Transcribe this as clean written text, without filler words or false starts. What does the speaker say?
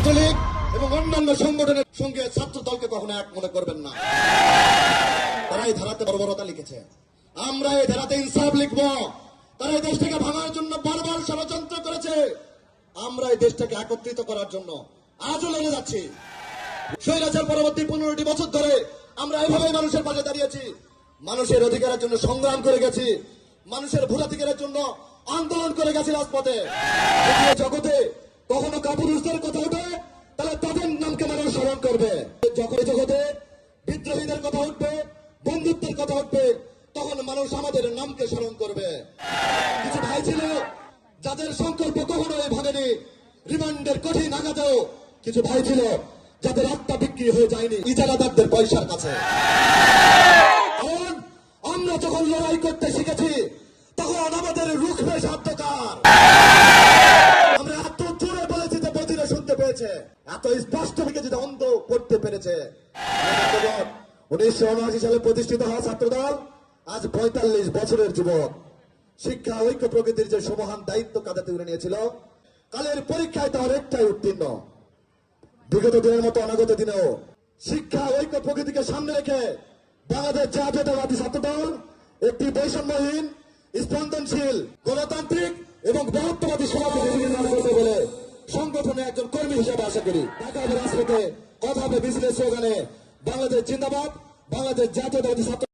ছাত্রলীগ এবং অন্যান্য সংগঠনের সঙ্গে ছাত্র দলকে কখনো এক মনে করবেন না। তারা এই ধারাতে বর্বরতা লিখেছে, আমরা এই ধারাতে ইনসাফ লিখব। তারা এই দেশটাকে ভাঙার জন্য বারবার ষড়যন্ত্র করেছে, আমরা এই দেশটাকে একত্রিত করার জন্য আজও লেগে যাচ্ছি। স্বৈরাচার পরবর্তী 15টি বছর ধরে আমরা এভাবেই মানুষের পাশে দাঁড়িয়েছি, মানুষের অধিকারের জন্য সংগ্রাম করে গেছি, মানুষের ভোটাধিকারের জন্য আন্দোলন করে গেছি রাজপথে। দ্বিতীয় জগতে কখনো কাপুরুষদের কথা উঠে তাহলে তাদের নামকে মানুষ স্মরণ করবে। যখন জগতে বিদ্রোহীদের কথা উঠবে, বন্ধুত্বের কথা উঠবে, তখন মানুষ আমাদের নামকে স্মরণ করবে। কিছু ভাই ছিল যাদের সংকল্প কখনোই ভাঙেনি, রিমান্ডের কঠিন আঘাতেও কিছু ভাই ছিল যাদের আত্মা বিক্রি হয়ে যায়নি ইজারাদারদের পয়সার কাছে। কারণ আমরা যখন লড়াই করতে শিখেছি তখন আমাদের রুখবে সাধ্যকার। আমরা এত জোরে বলেছি যে বধিরে শুনতে পেয়েছে, এত স্পষ্ট লিখেছি যে অন্ধ পড়তে পেরেছে। 1979 সালে প্রতিষ্ঠিত হওয়া ছাত্রদল আজ 45 বছরের যুবক। শিক্ষা ঐক্য প্রকৃতির যে সমহান দায়িত্ব কাঁধে তুলে নিয়েছিল, কালের পরীক্ষায় তার একটাই উত্তীর্ণ। বিগত দিনের মতো অনাগত দিনেও শিক্ষা ঐক্য প্রকৃতিকে সামনে রেখে বাংলাদেশ জাতীয়তাবাদী ছাত্রদল একটি বৈষম্যহীন, স্পন্দনশীল, গণতান্ত্রিক এবং বহুত্ববাদী সমাজকে নির্মাণ করবে বলে সংগঠনে একজন কর্মী হিসেবে আশা করি। ঢাকা রাজপথে কথা হবে বিজনেস স্লোগানে বাংলাদেশ জিন্দাবাদ, বাংলাদেশ জাতীয়তাবাদী ছাত্র